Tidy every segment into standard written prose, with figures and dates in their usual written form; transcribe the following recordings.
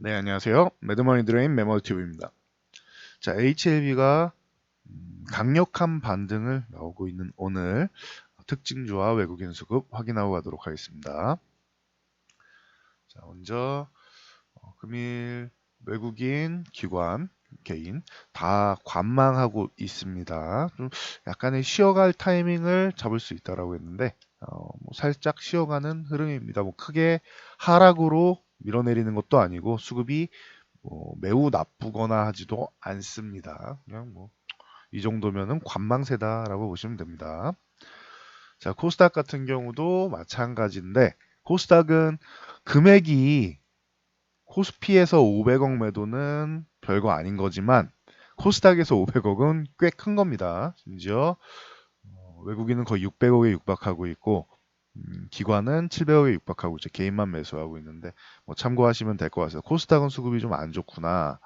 네, 안녕하세요. 매드머니 드레인 매머튜브입니다. 자, HLB가 강력한 반등을 나오고 있는 오늘 특징주와 외국인 수급 확인하고 가도록 하겠습니다. 자, 먼저 금일 외국인, 기관, 개인 다 관망하고 있습니다. 좀 약간의 쉬어갈 타이밍을 잡을 수 있다라고 했는데 뭐 살짝 쉬어가는 흐름입니다. 뭐 크게 하락으로 밀어내리는 것도 아니고 수급이 매우 나쁘거나 하지도 않습니다. 그냥 뭐 이 정도면은 관망세다라고 보시면 됩니다. 자, 코스닥 같은 경우도 마찬가지인데 코스닥은 금액이 코스피에서 500억 매도는 별거 아닌 거지만 코스닥에서 500억은 꽤 큰 겁니다. 심지어 외국인은 거의 600억에 육박하고 있고 기관은 700억에 육박하고 있죠. 개인만 매수하고 있는데 뭐 참고하시면 될 것 같아요. 코스닥은 수급이 좀 안 좋구나.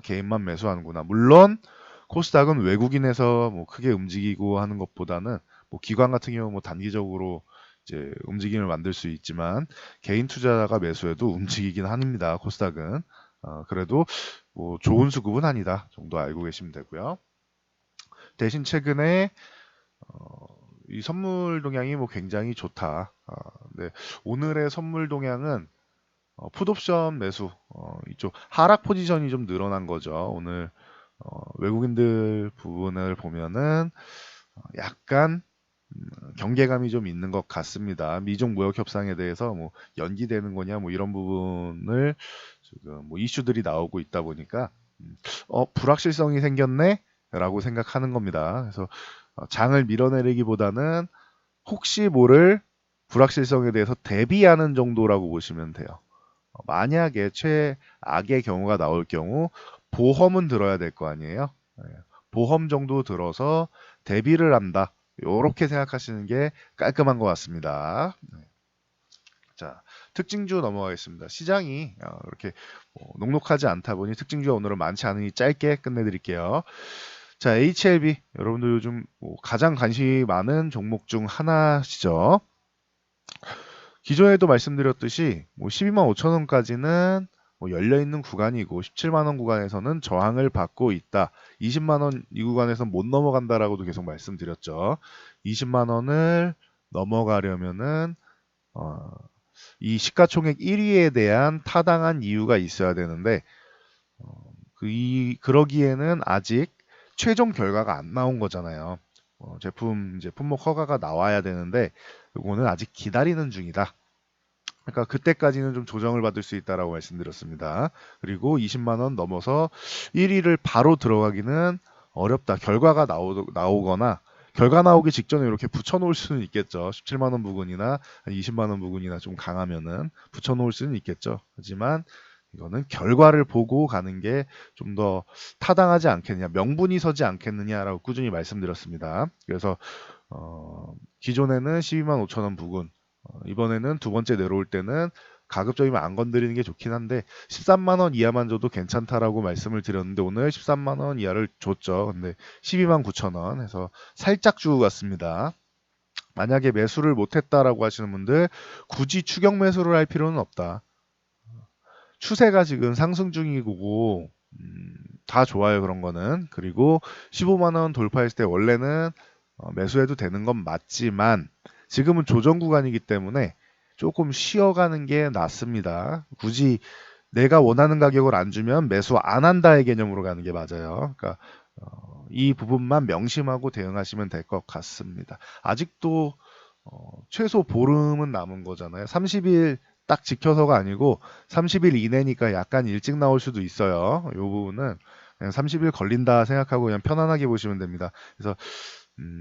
개인만 매수하는구나. 물론 코스닥은 외국인에서 뭐 크게 움직이고 하는 것보다는 뭐 기관 같은 경우 뭐 단기적으로 이제 움직임을 만들 수 있지만 개인 투자자가 매수해도 움직이긴 합니다. 코스닥은. 그래도 뭐 좋은 수급은 아니다 정도 알고 계시면 되고요. 대신 최근에 이 선물 동향이 뭐 굉장히 좋다. 네. 오늘의 선물 동향은 풋옵션 매수 이쪽 하락 포지션이 좀 늘어난 거죠. 오늘 외국인들 부분을 보면은 약간 경계감이 좀 있는 것 같습니다. 미중 무역 협상에 대해서 뭐 연기되는 거냐 뭐 이런 부분을 지금 뭐 이슈들이 나오고 있다 보니까 불확실성이 생겼네라고 생각하는 겁니다. 그래서 장을 밀어내리기보다는 혹시 모를 불확실성에 대해서 대비하는 정도라고 보시면 돼요. 만약에 최악의 경우가 나올 경우 보험은 들어야 될 거 아니에요. 예, 보험 정도 들어서 대비를 한다. 이렇게 생각하시는 게 깔끔한 것 같습니다. 네. 자, 특징주 넘어가겠습니다. 시장이 이렇게 녹록하지 않다 보니 특징주가 오늘은 많지 않으니 짧게 끝내드릴게요. 자, HLB 여러분들 요즘 뭐 가장 관심이 많은 종목 중 하나시죠. 기존에도 말씀드렸듯이 뭐 12만 5천 원까지는 뭐 열려 있는 구간이고 17만 원 구간에서는 저항을 받고 있다. 20만 원 이 구간에서 못 넘어간다라고도 계속 말씀드렸죠. 20만 원을 넘어가려면은 어, 이 시가총액 1위에 대한 타당한 이유가 있어야 되는데 그러기에는 아직 최종 결과가 안 나온 거잖아요. 제품 이제 품목 허가가 나와야 되는데 이거는 아직 기다리는 중이다. 그러니까 그때까지는 좀 조정을 받을 수 있다라고 말씀드렸습니다. 그리고 20만 원 넘어서 1위를 바로 들어가기는 어렵다. 결과가 나오거나 결과 나오기 직전에 이렇게 붙여놓을 수는 있겠죠. 17만 원 부근이나 20만 원 부근이나 좀 강하면은 붙여놓을 수는 있겠죠. 하지만 이거는 결과를 보고 가는 게 좀 더 타당하지 않겠느냐, 명분이 서지 않겠느냐라고 꾸준히 말씀드렸습니다. 그래서 기존에는 12만 5천 원 부근, 이번에는 두 번째 내려올 때는 가급적이면 안 건드리는 게 좋긴 한데 13만 원 이하만 줘도 괜찮다라고 말씀을 드렸는데 오늘 13만 원 이하를 줬죠. 근데 12만 9천 원 해서 살짝 주고 갔습니다. 만약에 매수를 못했다라고 하시는 분들 굳이 추격 매수를 할 필요는 없다. 추세가 지금 상승 중이고 다 좋아요 그런 거는. 그리고 15만 원 돌파했을 때 원래는 매수해도 되는 건 맞지만 지금은 조정 구간이기 때문에 조금 쉬어가는 게 낫습니다. 굳이 내가 원하는 가격을 안 주면 매수 안 한다의 개념으로 가는 게 맞아요. 그러니까 이 부분만 명심하고 대응하시면 될 것 같습니다. 아직도 최소 보름은 남은 거잖아요. 30일 딱 지켜서가 아니고 30일 이내니까 약간 일찍 나올 수도 있어요. 이 부분은 그냥 30일 걸린다 생각하고 그냥 편안하게 보시면 됩니다. 그래서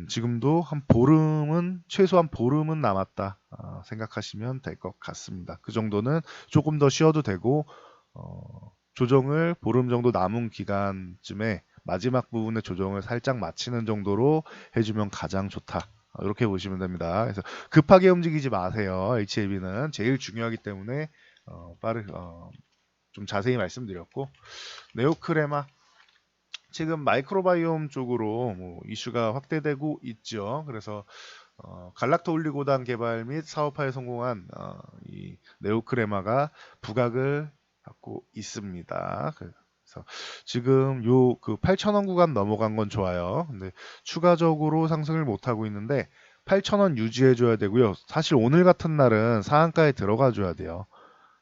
지금도 한 보름은 최소한 보름은 남았다 생각하시면 될 것 같습니다. 그 정도는 조금 더 쉬어도 되고 조정을 보름 정도 남은 기간쯤에 마지막 부분의 조정을 살짝 마치는 정도로 해주면 가장 좋다. 이렇게 보시면 됩니다. 그래서 급하게 움직이지 마세요. HLB는 제일 중요하기 때문에 좀 자세히 말씀드렸고 네오크레마 지금 마이크로바이옴 쪽으로 뭐 이슈가 확대되고 있죠. 그래서 갈락토 올리고당 개발 및 사업화에 성공한 이 네오크레마가 부각을 받고 있습니다. 그래서 지금 요 그 8,000원 구간 넘어간 건 좋아요. 근데 추가적으로 상승을 못 하고 있는데 8,000원 유지해 줘야 되고요. 사실 오늘 같은 날은 상한가에 들어가 줘야 돼요.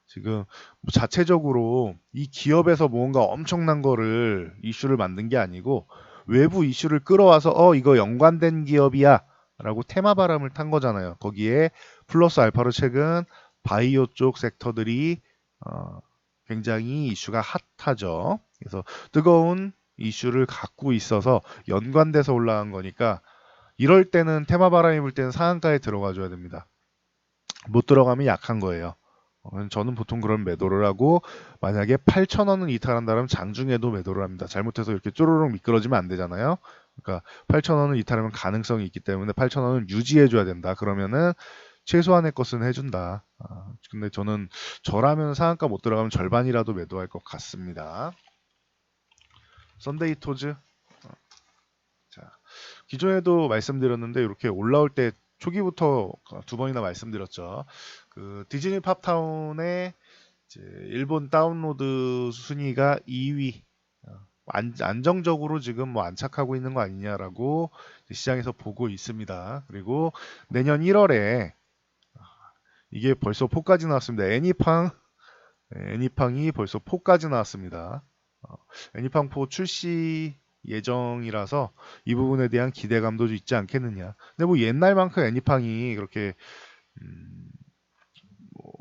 지금 뭐 자체적으로 이 기업에서 뭔가 엄청난 거를 이슈를 만든 게 아니고 외부 이슈를 끌어와서 이거 연관된 기업이야 라고 테마 바람을 탄 거잖아요. 거기에 플러스 알파로 최근 바이오 쪽 섹터들이 어, 굉장히 이슈가 핫하죠. 그래서 뜨거운 이슈를 갖고 있어서 연관돼서 올라간 거니까 이럴 때는 테마 바람이 불 때는 상한가에 들어가 줘야 됩니다. 못 들어가면 약한 거예요. 저는 보통 그런 매도를 하고 만약에 8,000원을 이탈한다면 장중에도 매도를 합니다. 잘못해서 이렇게 쪼르륵 미끄러지면 안 되잖아요. 그러니까 8,000원을 이탈하면 가능성이 있기 때문에 8,000원은 유지해 줘야 된다. 그러면은 최소한의 것은 해준다. 근데 저라면 상한가 못 들어가면 절반이라도 매도할 것 같습니다. 썬데이 토즈. 자, 기존에도 말씀드렸는데 이렇게 올라올 때 초기부터 두 번이나 말씀드렸죠. 그 디즈니 팝타운의 이제 일본 다운로드 순위가 2위. 안정적으로 지금 뭐 안착하고 있는 거 아니냐라고 시장에서 보고 있습니다. 그리고 내년 1월에 이게 벌써 포까지 나왔습니다. 애니팡이 벌써 포까지 나왔습니다. 애니팡4 출시 예정이라서 이 부분에 대한 기대감도 있지 않겠느냐. 근데 뭐 옛날만큼 애니팡이 그렇게 뭐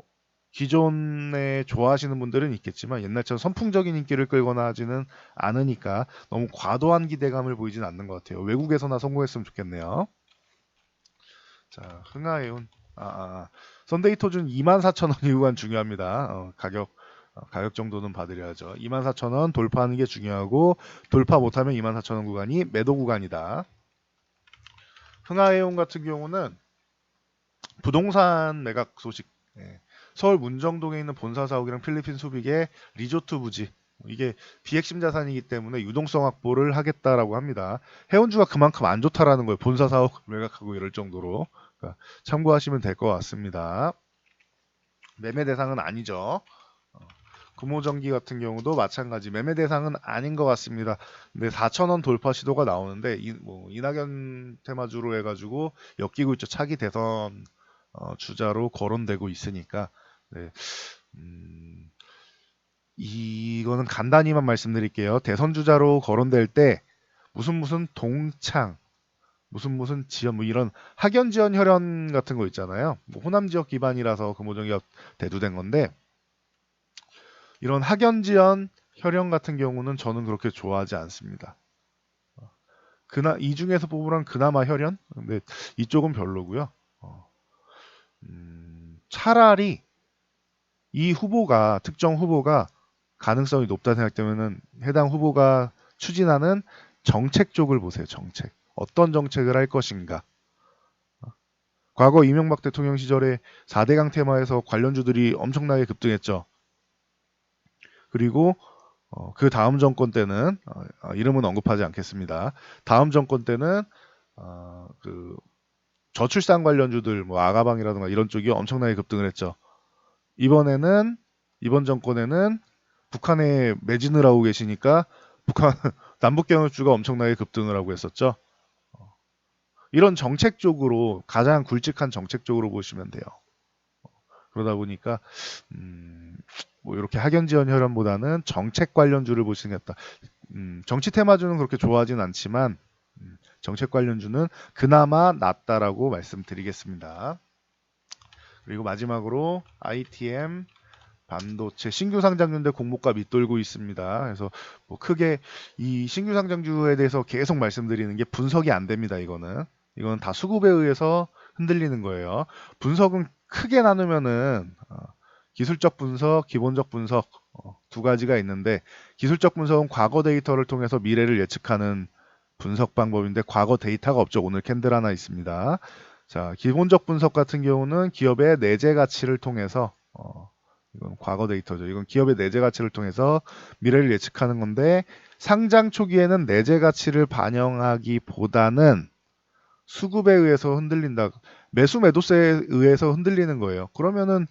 기존에 좋아하시는 분들은 있겠지만 옛날처럼 선풍적인 인기를 끌거나 하지는 않으니까 너무 과도한 기대감을 보이진 않는 것 같아요. 외국에서나 성공했으면 좋겠네요. 자, 흥하해운. 썬데이 토준 24,000원 이후가 중요합니다. 가격 정도는 봐드려야죠. 24,000원 돌파하는 게 중요하고 돌파 못하면 24,000원 구간이 매도 구간이다. 흥하해운 같은 경우는 부동산 매각 소식. 서울 문정동에 있는 본사 사옥이랑 필리핀 수빅의 리조트 부지. 이게 비핵심 자산이기 때문에 유동성 확보를 하겠다라고 합니다. 해운주가 그만큼 안 좋다라는 거예요. 본사 사옥 매각하고 이럴 정도로. 그러니까 참고하시면 될 것 같습니다. 매매 대상은 아니죠. 금호전기 같은 경우도 마찬가지 매매 대상은 아닌 것 같습니다. 근데 4,000원 돌파 시도가 나오는데 이낙연 테마주로 해가지고 엮이고 있죠. 차기 대선 주자로 거론되고 있으니까 네. 이거는 간단히만 말씀드릴게요. 대선 주자로 거론될 때 무슨 동창 무슨 지연 뭐 이런 학연 지연 혈연 같은 거 있잖아요. 뭐 호남 지역 기반이라서 금호전기가 대두된 건데 이런 학연 지연 혈연 같은 경우는 저는 그렇게 좋아하지 않습니다. 이 중에서 뽑으란 그나마 혈연? 근데 이쪽은 별로고요. 차라리 이 특정 후보가 가능성이 높다 생각되면은 해당 후보가 추진하는 정책 쪽을 보세요. 정책. 어떤 정책을 할 것인가. 과거 이명박 대통령 시절에 4대강 테마에서 관련주들이 엄청나게 급등했죠. 그리고 그 다음 정권 때는 이름은 언급하지 않겠습니다. 다음 정권 때는 그 저출산 관련주들 뭐 아가방이라든가 이런 쪽이 엄청나게 급등을 했죠. 이번 정권에는 북한에 매진을 하고 계시니까 북한 남북경협주가 엄청나게 급등을 하고 했었죠. 이런 정책적으로 가장 굵직한 정책적으로 보시면 돼요. 그러다 보니까 뭐 이렇게 학연지연 혈연보다는 정책 관련주를 보시는 게 낫다. 정치 테마주는 그렇게 좋아하진 않지만 정책 관련주는 그나마 낫다라고 말씀드리겠습니다. 그리고 마지막으로 ITM 반도체 신규 상장주인데 공모가 밑돌고 있습니다. 그래서 뭐 크게 이 신규 상장주에 대해서 계속 말씀드리는 게 분석이 안 됩니다. 이거는 다 수급에 의해서 흔들리는 거예요. 분석은 크게 나누면은 기술적 분석, 기본적 분석 두 가지가 있는데 기술적 분석은 과거 데이터를 통해서 미래를 예측하는 분석 방법인데 과거 데이터가 없죠. 오늘 캔들 하나 있습니다. 자, 기본적 분석 같은 경우는 기업의 내재 가치를 통해서 이건 과거 데이터죠. 이건 기업의 내재 가치를 통해서 미래를 예측하는 건데 상장 초기에는 내재 가치를 반영하기보다는 수급에 의해서 흔들린다. 매수 매도세에 의해서 흔들리는 거예요. 그러면은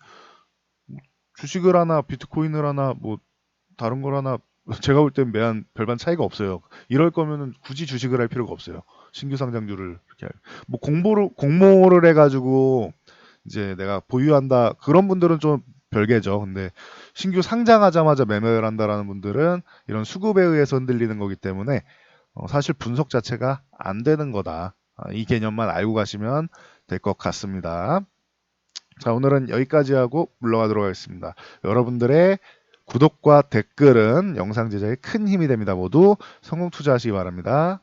주식을 하나, 비트코인을 하나, 뭐 다른 걸 하나 제가 볼 땐 매한 별반 차이가 없어요. 이럴 거면은 굳이 주식을 할 필요가 없어요. 신규 상장주를 이렇게 뭐 공모를 해가지고 이제 내가 보유한다 그런 분들은 좀 별개죠. 근데 신규 상장하자마자 매매를 한다라는 분들은 이런 수급에 의해서 흔들리는 거기 때문에 사실 분석 자체가 안 되는 거다. 이 개념만 알고 가시면 될 것 같습니다. 자, 오늘은 여기까지 하고 물러가도록 하겠습니다. 여러분들의 구독과 댓글은 영상 제작에 큰 힘이 됩니다. 모두 성공 투자하시기 바랍니다.